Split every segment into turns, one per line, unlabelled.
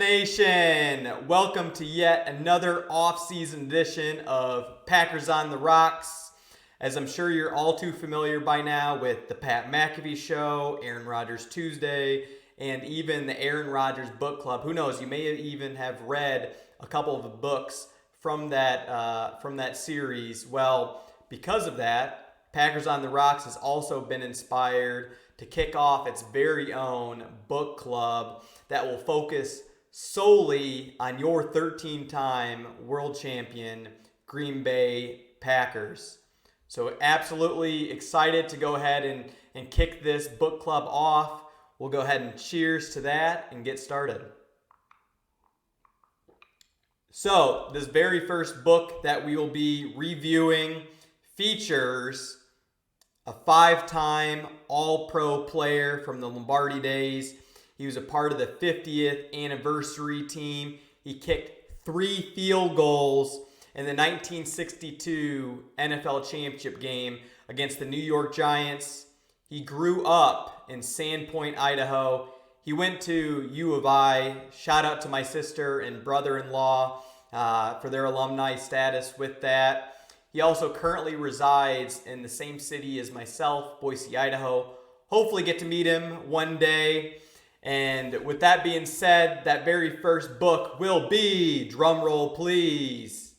Nation, welcome to yet another off-season edition of Packers on the Rocks. As I'm sure you're all too familiar by now with the Pat McAfee Show, Aaron Rodgers Tuesday, and even the Aaron Rodgers Book Club. Who knows? You may even have read a couple of the books from that series. Well, because of that, Packers on the Rocks has also been inspired to kick off its very own book club that will focus solely on your 13-time world champion Green Bay Packers. So absolutely excited to go ahead and kick this book club off. We'll go ahead and cheers to that and get started. So this very first book that we will be reviewing features a 5-time All-Pro player from the Lombardi days. He was a part of the 50th anniversary team. He kicked 3 field goals in the 1962 NFL championship game against the New York Giants. He grew up in Sandpoint, Idaho. He went to U of I. Shout out to my sister and brother-in-law for their alumni status with that. He also currently resides in the same city as myself, Boise, Idaho. Hopefully get to meet him one day. And with that being said, that very first book will be, drumroll please,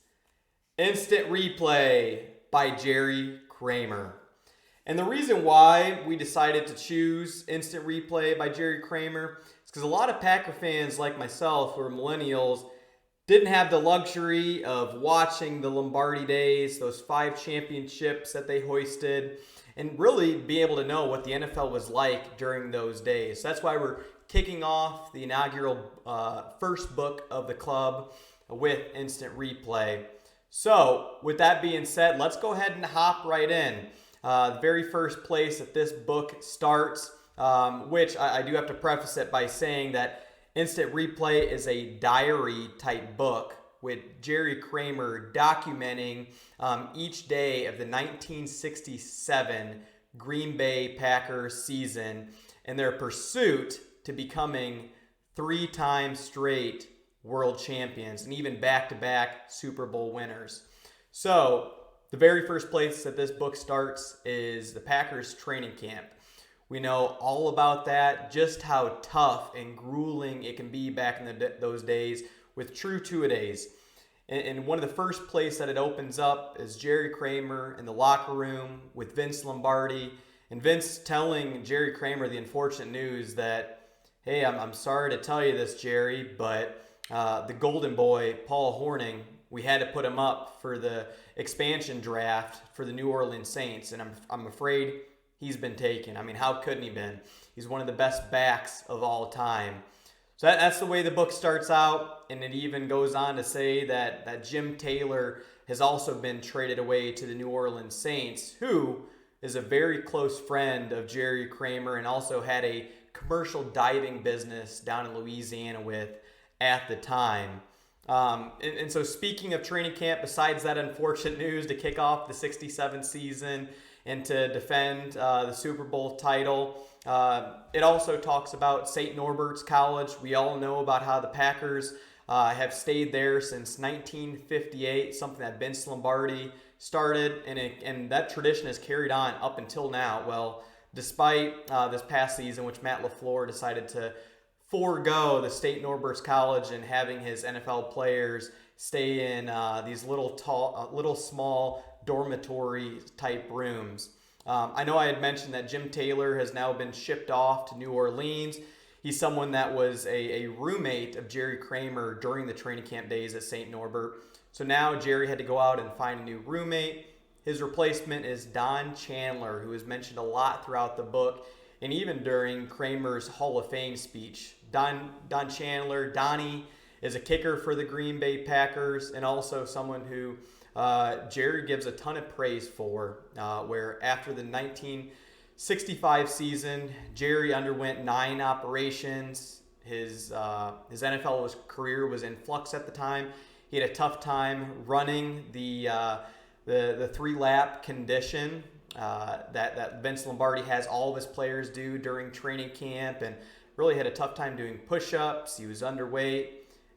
Instant Replay by Jerry Kramer. And the reason why we decided to choose Instant Replay by Jerry Kramer is because a lot of Packer fans like myself, who are millennials, didn't have the luxury of watching the Lombardi days, those 5 championships that they hoisted, and really be able to know what the NFL was like during those days. So that's why we're kicking off the inaugural first book of the club with Instant Replay. So with that being said, let's go ahead and hop right in. The very first place that this book starts, which I do have to preface it by saying that Instant Replay is a diary type book with Jerry Kramer documenting each day of the 1967 Green Bay Packers season and their pursuit to becoming 3-time straight world champions and even back-to-back Super Bowl winners. So the very first place that this book starts is the Packers training camp. We know all about that, just how tough and grueling it can be back in those days with true two-a-days. And one of the first places that it opens up is Jerry Kramer in the locker room with Vince Lombardi. And Vince telling Jerry Kramer the unfortunate news that, hey, I'm sorry to tell you this, Jerry, but the golden boy, Paul Hornung, we had to put him up for the expansion draft for the New Orleans Saints. And I'm afraid he's been taken. I mean, how couldn't he been? He's one of the best backs of all time. So that's the way the book starts out, and it even goes on to say that Jim Taylor has also been traded away to the New Orleans Saints, who is a very close friend of Jerry Kramer and also had a commercial diving business down in Louisiana with at the time. And so speaking of training camp, besides that unfortunate news to kick off the 67 season and to defend the Super Bowl title, it also talks about St. Norbert's College. We all know about how the Packers have stayed there since 1958, something that Vince Lombardi started, and that tradition has carried on up until now. Well, despite this past season, which Matt LaFleur decided to forego the St. Norbert's College and having his NFL players stay in these little small dormitory type rooms. I know I had mentioned that Jim Taylor has now been shipped off to New Orleans. He's someone that was a roommate of Jerry Kramer during the training camp days at St. Norbert. So now Jerry had to go out and find a new roommate. His replacement is Don Chandler, who is mentioned a lot throughout the book and even during Kramer's Hall of Fame speech. Don Chandler, Donnie, is a kicker for the Green Bay Packers and also someone who Jerry gives a ton of praise for, where after the 1965 season, Jerry underwent 9 operations. His NFL career was in flux at the time. He had a tough time running the 3-lap condition that Vince Lombardi has all of his players do during training camp, and really had a tough time doing push-ups. He was underweight.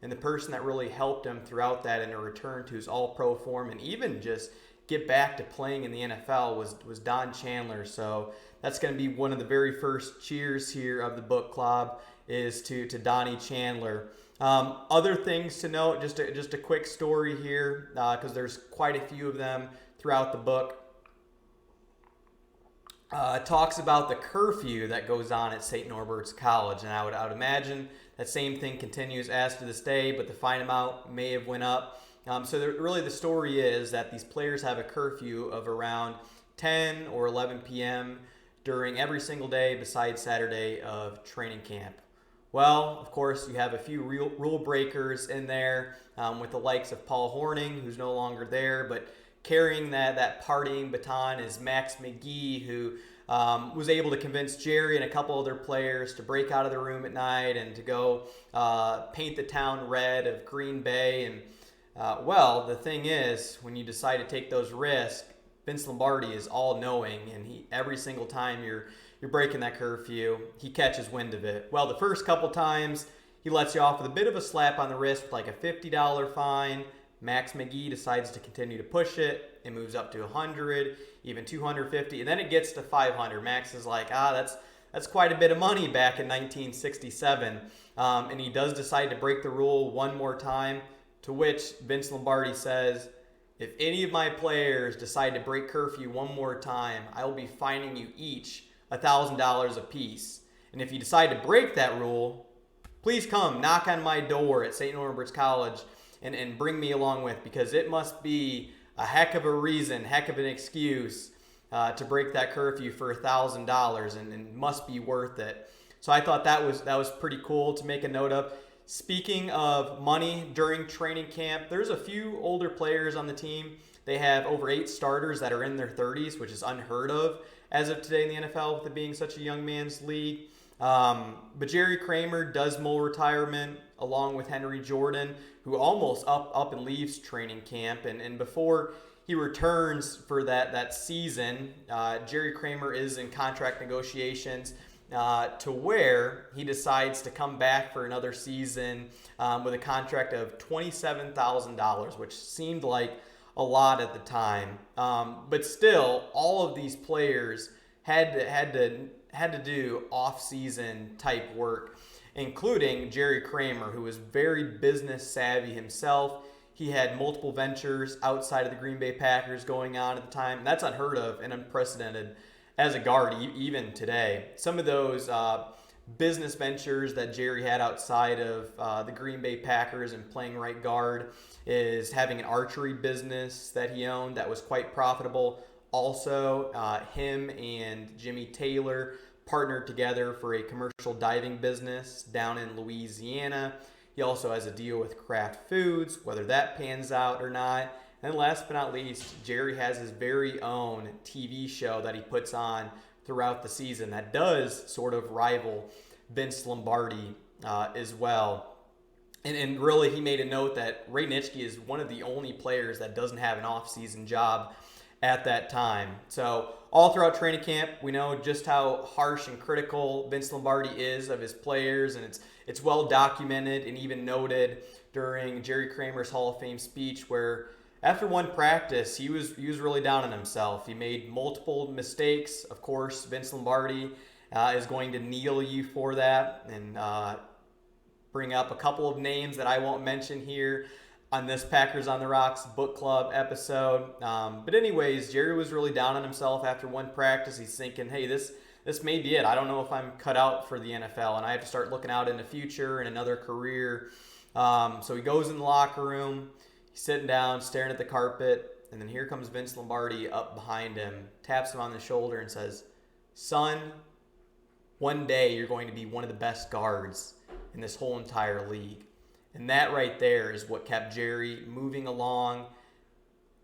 And the person that really helped him throughout that and a return to his all-pro form and even just get back to playing in the NFL was Don Chandler. So that's going to be one of the very first cheers here of the book club is to Donnie Chandler. Other things to note, just a quick story here, because there's quite a few of them throughout the book. It talks about the curfew that goes on at St. Norbert's College, and I would imagine that same thing continues as to this day, but the fine amount may have went up. Really the story is that these players have a curfew of around 10 or 11 p.m. during every single day besides Saturday of training camp. Well, of course, you have a few rule breakers in there with the likes of Paul Hornung, who's no longer there, but carrying that partying baton is Max McGee, who was able to convince Jerry and a couple other players to break out of the room at night and to go paint the town red of Green Bay. And well, the thing is, when you decide to take those risks, Vince Lombardi is all-knowing, and every single time you're breaking that curfew, he catches wind of it. Well, the first couple times, he lets you off with a bit of a slap on the wrist with like a $50 fine. Max McGee decides to continue to push it. It moves up to 100, even 250, and then it gets to 500. Max is like, that's quite a bit of money back in 1967. And he does decide to break the rule one more time, to which Vince Lombardi says, if any of my players decide to break curfew one more time, I will be fining you each $1,000 apiece. And if you decide to break that rule, please come knock on my door at St. Norbert's College and bring me along with, because it must be a heck of a reason, heck of an excuse to break that curfew for $1,000 and must be worth it. So I thought that was pretty cool to make a note of. Speaking of money during training camp, there's a few older players on the team. They have over 8 starters that are in their 30s, which is unheard of as of today in the NFL, with it being such a young man's league. But Jerry Kramer does mull retirement along with Henry Jordan, who almost up and leaves training camp. And before he returns for that season, Jerry Kramer is in contract negotiations to where he decides to come back for another season with a contract of $27,000, which seemed like a lot at the time. But still, all of these players had to do off-season type work, including Jerry Kramer, who was very business savvy himself. He had multiple ventures outside of the Green Bay Packers going on at the time. And that's unheard of and unprecedented as a guard, even today. Some of those business ventures that Jerry had outside of the Green Bay Packers and playing right guard is having an archery business that he owned that was quite profitable. Also, him and Jimmy Taylor partnered together for a commercial diving business down in Louisiana. He also has a deal with Kraft Foods, whether that pans out or not. And last but not least, Jerry has his very own TV show that he puts on throughout the season that does sort of rival Vince Lombardi as well. And really, he made a note that Ray Nitschke is one of the only players that doesn't have an off-season job at that time. So all throughout training camp, we know just how harsh and critical Vince Lombardi is of his players, and it's well documented and even noted during Jerry Kramer's Hall of Fame speech, where after one practice, he was really down on himself. He made multiple mistakes. Of course, Vince Lombardi is going to kneel you for that and bring up a couple of names that I won't mention here on this Packers on the Rocks book club episode. But anyways, Jerry was really down on himself after one practice. He's thinking, hey, this may be it. I don't know if I'm cut out for the NFL, and I have to start looking out in the future and another career. So he goes in the locker room. He's sitting down, staring at the carpet, and then here comes Vince Lombardi up behind him, taps him on the shoulder and says, son, one day you're going to be one of the best guards in this whole entire league. And that right there is what kept Jerry moving along,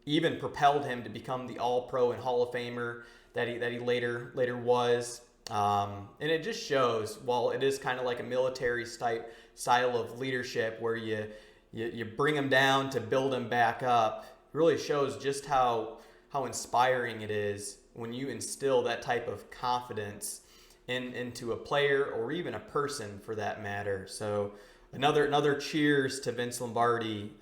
even propelled him to become the All-Pro and Hall of Famer that he later was. And it just shows, while it is kind of like a military style of leadership where you bring them down to build them back up, it really shows just how inspiring it is when you instill that type of confidence into a player or even a person for that matter. So another cheers to Vince Lombardi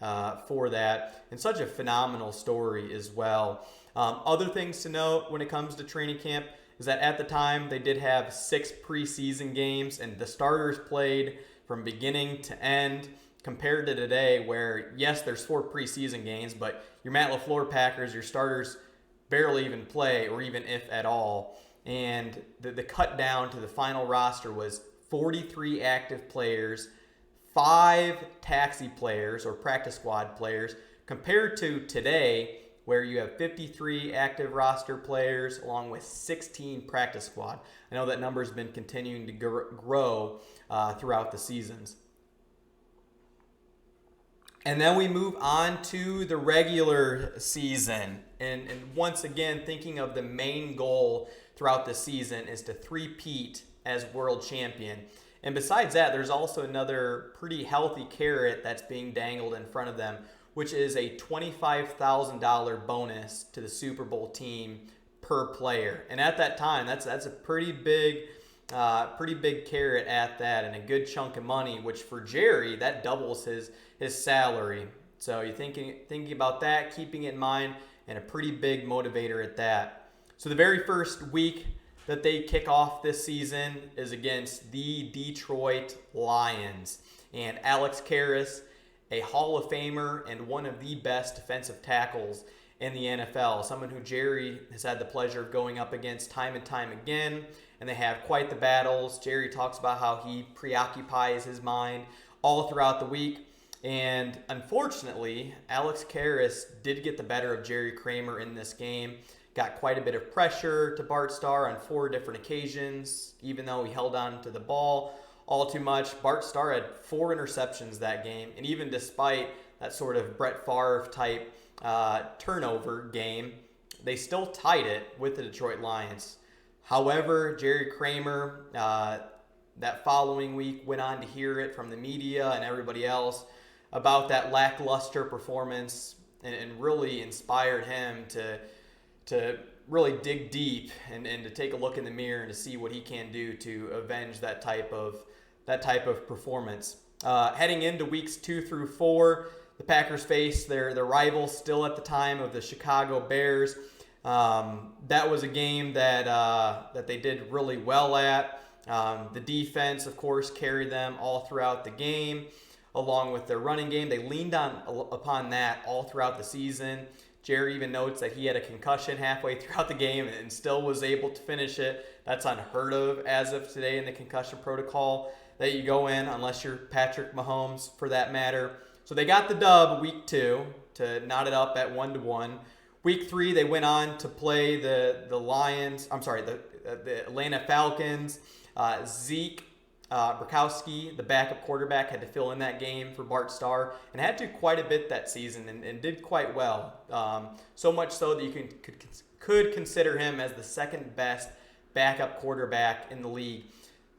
for that, and such a phenomenal story as well. Other things to note when it comes to training camp is that at the time they did have 6 preseason games, and the starters played from beginning to end, compared to today where, yes, there's 4 preseason games, but your Matt LaFleur Packers, your starters barely even play, or even if at all. And the cut down to the final roster was 43 active players, 5 taxi players or practice squad players, compared to today where you have 53 active roster players along with 16 practice squad. I know that number has been continuing to grow throughout the seasons. And then we move on to the regular season. And once again, thinking of the main goal throughout the season is to three-peat as world champion. And besides that, there's also another pretty healthy carrot that's being dangled in front of them, which is a $25,000 bonus to the Super Bowl team per player. And at that time, that's a pretty big carrot at that, and a good chunk of money, which for Jerry, that doubles his salary. So you're thinking about that, keeping it in mind, and a pretty big motivator at that. So the very first week that they kick off this season is against the Detroit Lions. And Alex Karras, a Hall of Famer and one of the best defensive tackles in the NFL, someone who Jerry has had the pleasure of going up against time and time again, and they have quite the battles. Jerry talks about how he preoccupies his mind all throughout the week. And unfortunately, Alex Karras did get the better of Jerry Kramer in this game. Got quite a bit of pressure to Bart Starr on 4 different occasions, even though he held on to the ball all too much. Bart Starr had 4 interceptions that game, and even despite that sort of Brett Favre type turnover game, they still tied it with the Detroit Lions. However, Jerry Kramer that following week went on to hear it from the media and everybody else about that lackluster performance, and really inspired him to really dig deep and to take a look in the mirror and to see what he can do to avenge that type of performance. Heading into weeks 2 through 4, the Packers face their rivals still at the time of the Chicago Bears. That was a game that they did really well at. The defense, of course, carried them all throughout the game, along with their running game. They leaned upon that all throughout the season. Jerry even notes that he had a concussion halfway throughout the game and still was able to finish it. That's unheard of as of today in the concussion protocol that you go in, unless you're Patrick Mahomes for that matter. So they got the dub week 2 to knot it up at 1-1. Week 3, they went on to play the Atlanta Falcons. Zeke Brokowski, the backup quarterback, had to fill in that game for Bart Starr, and had to quite a bit that season, and did quite well. So much so that you could consider him as the second best backup quarterback in the league.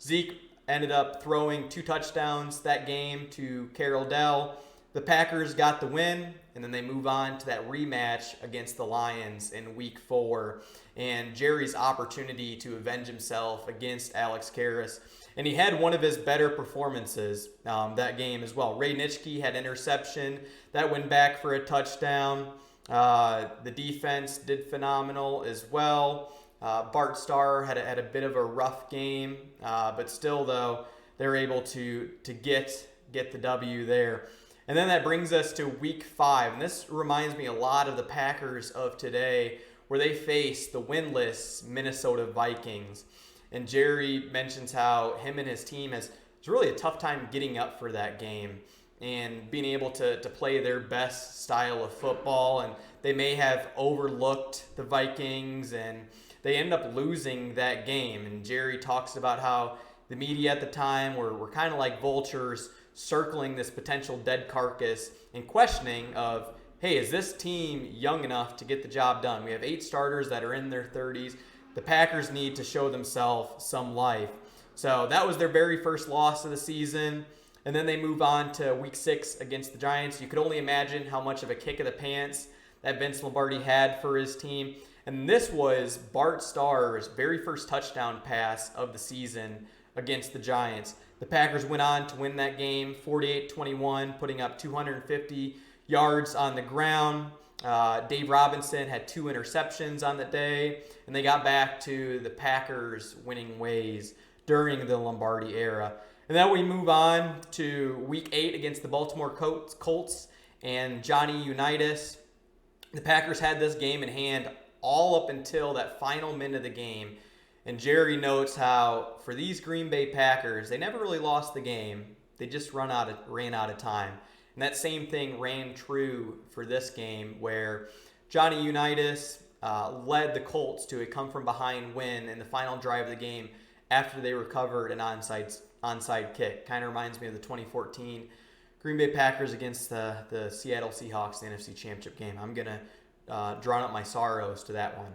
Zeke ended up throwing 2 touchdowns that game to Carroll Dell. The Packers got the win, and then they move on to that rematch against the Lions in week 4, and Jerry's opportunity to avenge himself against Alex Karras. And he had one of his better performances that game as well. Ray Nitschke had interception that went back for a touchdown. The defense did phenomenal as well. Bart Starr had a bit of a rough game, but still, though, they're able to get the W there. And then that brings us to week 5. And this reminds me a lot of the Packers of today, where they face the winless Minnesota Vikings. And Jerry mentions how him and his team has really a tough time getting up for that game and being able to play their best style of football. And they may have overlooked the Vikings, and they end up losing that game. And Jerry talks about how the media at the time were kind of like vultures circling this potential dead carcass and questioning of, hey, is this team young enough to get the job done? We have 8 starters that are in their 30s. The Packers need to show themselves some life. So that was their very first loss of the season. And then they move on to week 6 against the Giants. You could only imagine how much of a kick of the pants that Vince Lombardi had for his team. And this was Bart Starr's very first touchdown pass of the season against the Giants. The Packers went on to win that game 48-21, putting up 250 yards on the ground. Dave Robinson had 2 interceptions on the day, and they got back to the Packers' winning ways during the Lombardi era. And then we move on to Week 8 against the Baltimore Colts and Johnny Unitas. The Packers had this game in hand all up until that final minute of the game. And Jerry notes how for these Green Bay Packers, they never really lost the game. They just ran out of time. And that same thing ran true for this game where Johnny Unitas led the Colts to a come-from-behind win in the final drive of the game after they recovered an onside kick. Kind of reminds me of the 2014 Green Bay Packers against the Seattle Seahawks in the NFC Championship game. I'm going to drown out my sorrows to that one.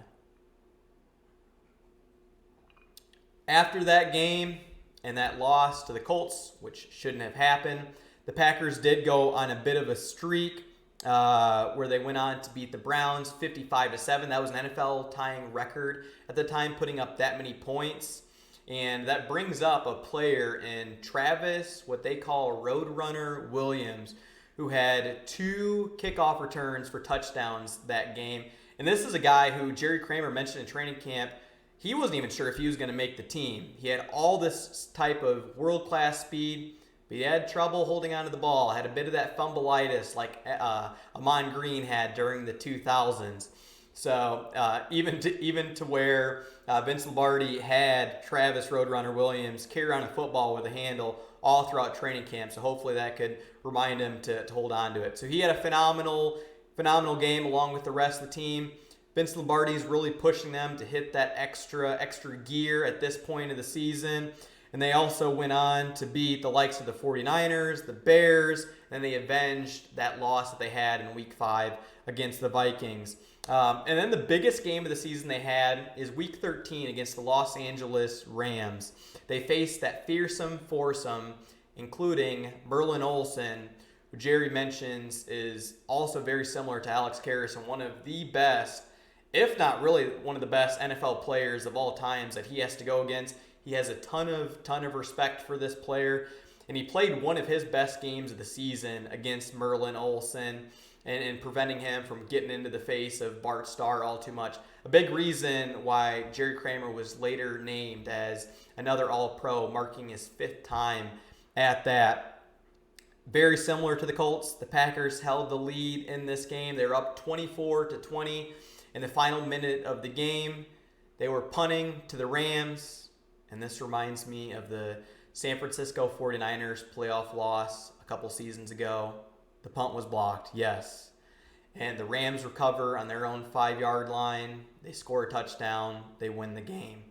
After that game and that loss to the Colts, which shouldn't have happened, the Packers did go on a bit of a streak where they went on to beat the Browns 55-7. That was an NFL tying record at the time, putting up that many points. And that brings up a player in Travis, what they call Roadrunner Williams, who had 2 kickoff returns for touchdowns that game. And this is a guy who Jerry Kramer mentioned in training camp. He wasn't even sure if he was going to make the team. He had all this type of world-class speed, but he had trouble holding onto the ball. Had a bit of that fumbleitis like Amon Green had during the 2000s. So even to where Vince Lombardi had Travis Roadrunner Williams carry around a football with a handle all throughout training camp. So hopefully that could remind him to hold on to it. So he had a phenomenal game along with the rest of the team. Vince Lombardi's really pushing them to hit that extra gear at this point of the season. And they also went on to beat the likes of the 49ers, the Bears, and they avenged that loss that they had in Week 5 against the Vikings. And then the biggest game of the season they had is Week 13 against the Los Angeles Rams. They faced that fearsome foursome, including Merlin Olsen, who Jerry mentions is also very similar to Alex Karras and one of the best, if not really one of the best NFL players of all times that he has to go against. He has a ton of respect for this player, and he played one of his best games of the season against Merlin Olsen and preventing him from getting into the face of Bart Starr all too much. A big reason why Jerry Kramer was later named as another All-Pro, marking his 5th time at that. Very similar to the Colts, the Packers held the lead in this game. They were up 24-20 in the final minute of the game. They were punting to the Rams. And this reminds me of the San Francisco 49ers playoff loss a couple seasons ago. The punt was blocked, yes. And the Rams recover on their own 5-yard line. They score a touchdown. They win the game.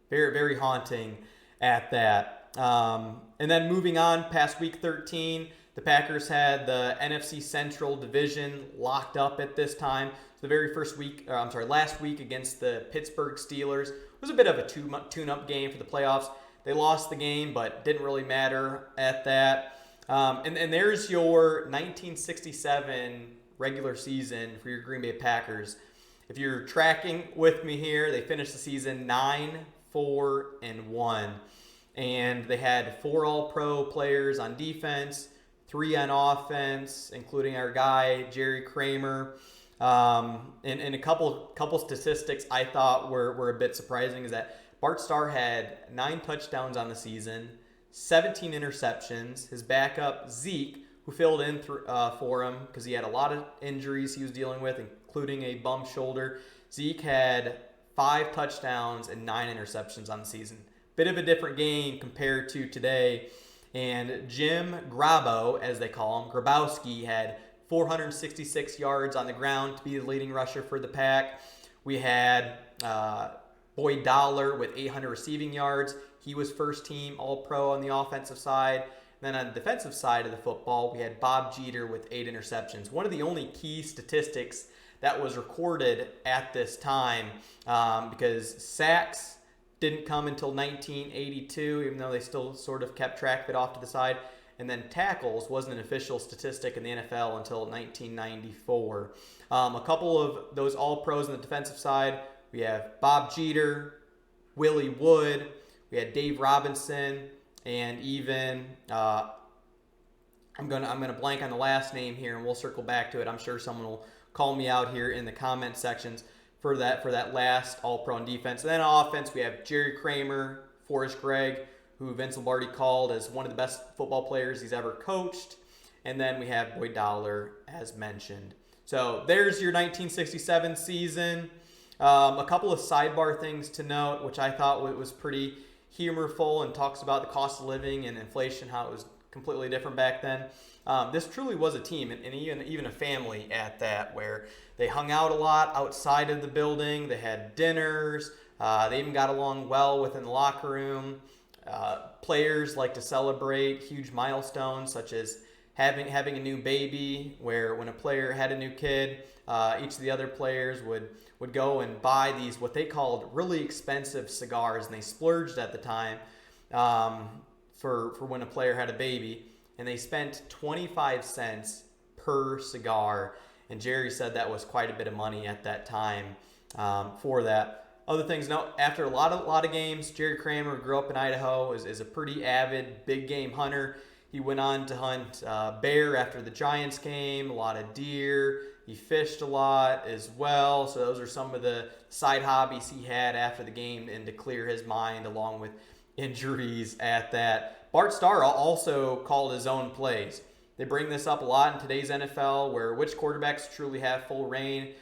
Very, very haunting at that. And then moving on past Week 13, the Packers had the NFC Central Division locked up at this time. So the last week against the Pittsburgh Steelers was a bit of a tune-up game for the playoffs. They lost the game, but didn't really matter at that. And there's your 1967 regular season for your Green Bay Packers. If you're tracking with me here, they finished the season 9-4-1. And they had 4 All-Pro players on defense, 3 on offense, including our guy, Jerry Kramer. And a couple statistics I thought were a bit surprising is that Bart Starr had 9 touchdowns on the season, 17 interceptions. His backup, Zeke, who filled in for him because he had a lot of injuries he was dealing with, including a bum shoulder. Zeke had 5 touchdowns and 9 interceptions on the season. Bit of a different game compared to today. And Jim Grabo, as they call him, Grabowski, had 466 yards on the ground to be the leading rusher for the Pack. We had Boyd Dowler with 800 receiving yards. He was first team All-Pro on the offensive side. And then on the defensive side of the football, we had Bob Jeter with 8 interceptions. One of the only key statistics that was recorded at this time because sacks didn't come until 1982, even though they still sort of kept track of it off to the side. And then tackles wasn't an official statistic in the NFL until 1994. A couple of those All-Pros on the defensive side, we have Bob Jeter, Willie Wood, we had Dave Robinson, and even I'm gonna blank on the last name here, and we'll circle back to it. I'm sure someone will call me out here in the comment sections for that last All-Pro on defense. And then on offense, we have Jerry Kramer, Forrest Gregg, who Vince Lombardi called as one of the best football players he's ever coached. And then we have Boyd Dowler, as mentioned. So there's your 1967 season. A couple of sidebar things to note, which I thought was pretty humorful, and talks about the cost of living and inflation, how it was completely different back then. This truly was a team, and even a family at that, where they hung out a lot outside of the building. They had dinners. They even got along well within the locker room. Players like to celebrate huge milestones, such as having a new baby, where when a player had a new kid, each of the other players would go and buy these, what they called really expensive cigars, and they splurged at the time for when a player had a baby, and they spent 25 cents per cigar, and Jerry said that was quite a bit of money at that time for that. Other things, after a lot of games, Jerry Kramer grew up in Idaho, is a pretty avid big game hunter. He went on to hunt bear after the Giants game, a lot of deer. He fished a lot as well. So those are some of the side hobbies he had after the game, and to clear his mind, along with injuries at that. Bart Starr also called his own plays. They bring this up a lot in today's NFL, where which quarterbacks truly have full reign.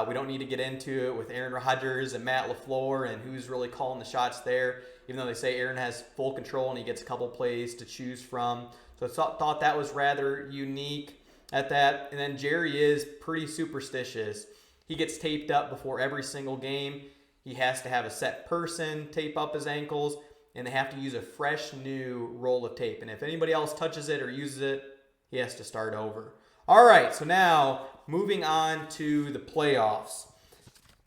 We don't need to get into it with Aaron Rodgers and Matt LaFleur and who's really calling the shots there, even though they say Aaron has full control and he gets a couple plays to choose from. So I thought that was rather unique at that. And then Jerry is pretty superstitious. He gets taped up before every single game. He has to have a set person tape up his ankles, and they have to use a fresh new roll of tape. And if anybody else touches it or uses it, he has to start over. All right, so now moving on to the playoffs.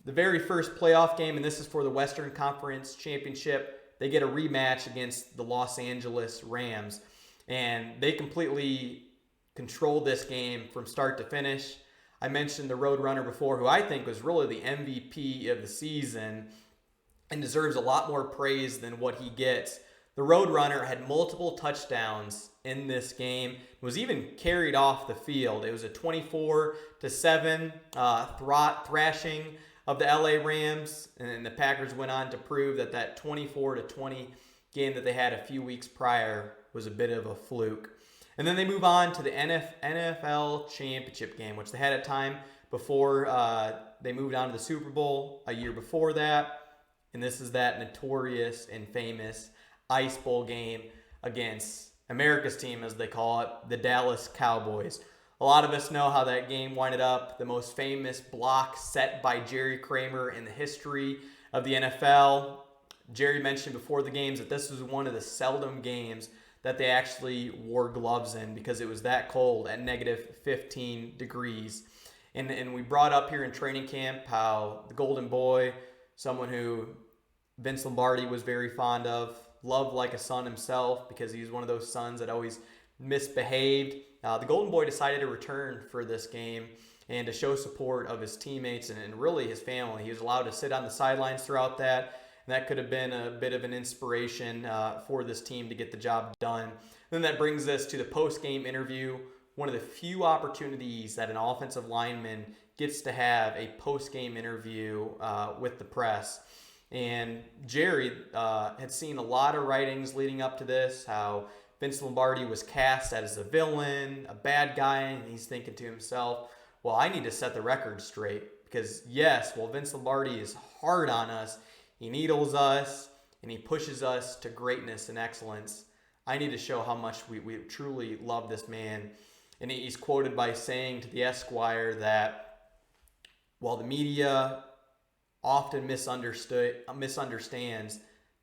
The very first playoff game, and this is for the Western Conference Championship, they get a rematch against the Los Angeles Rams. And they completely controlled this game from start to finish. I mentioned the Roadrunner before, who I think was really the MVP of the season and deserves a lot more praise than what he gets. The Roadrunner had multiple touchdowns in this game. Was even carried off the field. It was a 24-7 thrashing of the LA Rams, and the Packers went on to prove that 24-20 game that they had a few weeks prior was a bit of a fluke. And then they move on to the NFL Championship game, which they had a time before they moved on to the Super Bowl a year before that. And this is that notorious and famous Ice Bowl game against America's team, as they call it, the Dallas Cowboys. A lot of us know how that game winded up, the most famous block set by Jerry Kramer in the history of the NFL. Jerry mentioned before the games that this was one of the seldom games that they actually wore gloves in, because it was that cold at negative 15 degrees. And we brought up here in training camp how the Golden Boy, someone who Vince Lombardi was very fond of, loved like a son himself, because he was one of those sons that always misbehaved. The Golden Boy decided to return for this game and to show support of his teammates and really his family. He was allowed to sit on the sidelines throughout that. And that could have been a bit of an inspiration for this team to get the job done. Then that brings us to the post-game interview, one of the few opportunities that an offensive lineman gets to have a post-game interview with the press. And Jerry had seen a lot of writings leading up to this, how Vince Lombardi was cast as a villain, a bad guy, and he's thinking to himself, well, I need to set the record straight, because yes, while Vince Lombardi is hard on us, he needles us, and he pushes us to greatness and excellence, I need to show how much we truly love this man. And he's quoted by saying to the Esquire that while the media often misunderstands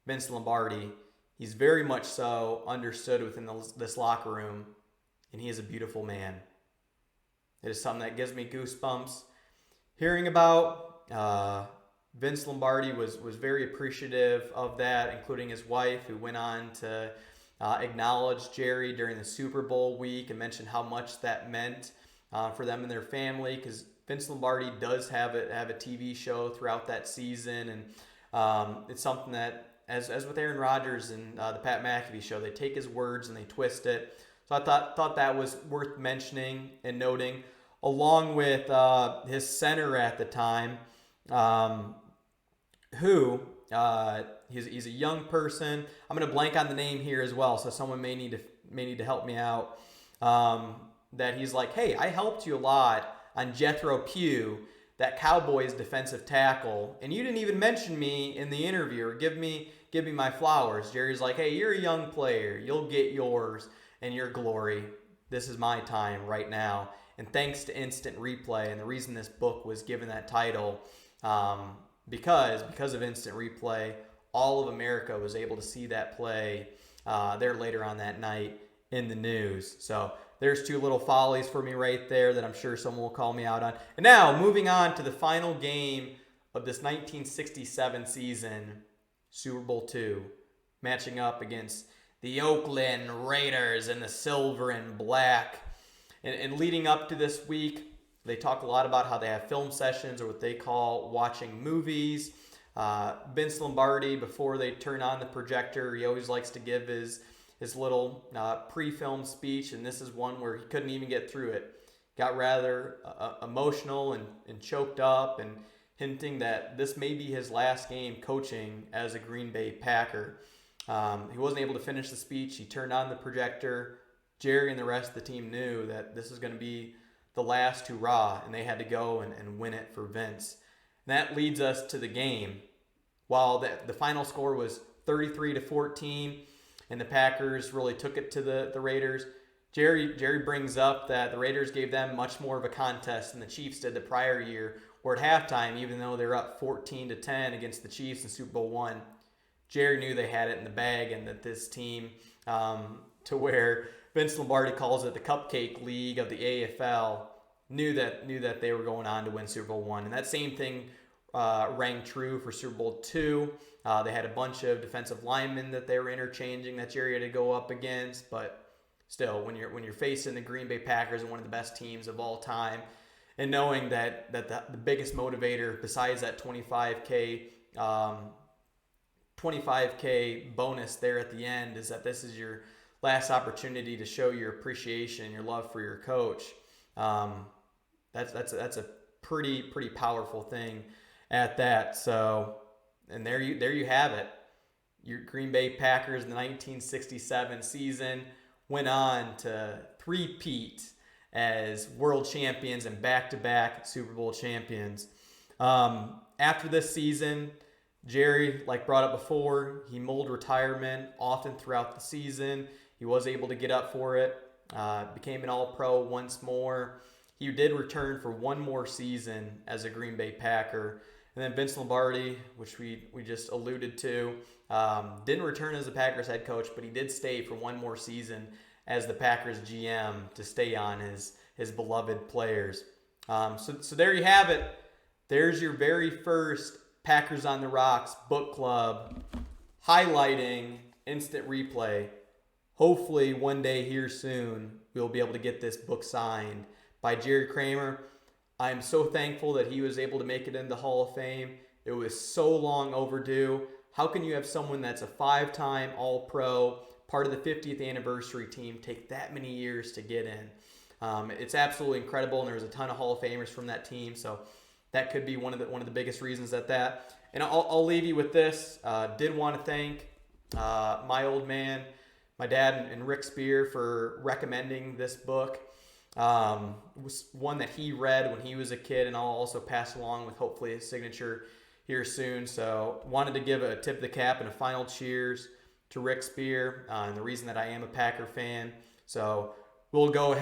Vince Lombardi, he's very much so understood within this locker room, and he is a beautiful man. It is something that gives me goosebumps. Hearing about Vince Lombardi was very appreciative of that, including his wife, who went on to acknowledge Jerry during the Super Bowl week and mention how much that meant for them and their family, because Vince Lombardi does have a TV show throughout that season, and it's something that as with Aaron Rodgers and the Pat McAfee show, they take his words and they twist it. So I thought that was worth mentioning and noting, along with his center at the time, who he's a young person. I'm going to blank on the name here as well, so someone may need to help me out. That he's like, hey, I helped you a lot on Jethro Pugh, that Cowboys defensive tackle, and you didn't even mention me in the interview or give me my flowers. Jerry's like, hey, you're a young player. You'll get yours and your glory. This is my time right now. And thanks to Instant Replay, and the reason this book was given that title, because of Instant Replay, all of America was able to see that play there later on that night in the news. So there's two little follies for me right there that I'm sure someone will call me out on. And now, moving on to the final game of this 1967 season, Super Bowl II, matching up against the Oakland Raiders in the silver and black. And leading up to this week, they talk a lot about how they have film sessions, or what they call watching movies. Vince Lombardi, before they turn on the projector, he always likes to give his little pre-film speech, and this is one where he couldn't even get through it. Got rather emotional and choked up, and hinting that this may be his last game coaching as a Green Bay Packer. He wasn't able to finish the speech. He turned on the projector. Jerry and the rest of the team knew that this was going to be the last hurrah, and they had to go and win it for Vince. And that leads us to the game. While the final score was 33-14, and the Packers really took it to the Raiders, Jerry brings up that the Raiders gave them much more of a contest than the Chiefs did the prior year, where at halftime, even though they're up 14-10 against the Chiefs in Super Bowl I, Jerry knew they had it in the bag, and that this team, to where Vince Lombardi calls it the Cupcake League of the AFL, knew that they were going on to win Super Bowl I. And that same thing rang true for Super Bowl II. They had a bunch of defensive linemen that they were interchanging that Jerry had to go up against. But still, when you're facing the Green Bay Packers and one of the best teams of all time, and knowing that the biggest motivator besides that 25K bonus there at the end is that this is your last opportunity to show your appreciation and your love for your coach. That's a pretty powerful thing at that. So, and there you have it. Your Green Bay Packers in the 1967 season went on to three-peat as world champions and back-to-back Super Bowl champions. After this season, Jerry, like brought up before, he mulled retirement often throughout the season. He was able to get up for it, became an All-Pro once more. He did return for one more season as a Green Bay Packer. And then Vince Lombardi, which we just alluded to, didn't return as the Packers head coach, but he did stay for one more season as the Packers GM to stay on his beloved players. So there you have it. There's your very first Packers on the Rocks book club highlighting Instant Replay. Hopefully one day here soon we'll be able to get this book signed by Jerry Kramer. I am so thankful that he was able to make it into the Hall of Fame. It was so long overdue. How can you have someone that's a 5-time All-Pro, part of the 50th anniversary team, take that many years to get in? It's absolutely incredible, and there was a ton of Hall of Famers from that team, so that could be one of the biggest reasons at that. And I'll leave you with this. Did want to thank my old man, my dad, and Rick Spear for recommending this book. It was one that he read when he was a kid, and I'll also pass along with hopefully his signature here soon. So wanted to give a tip of the cap and a final cheers to Rick Spear, and the reason that I am a Packer fan. So we'll go ahead.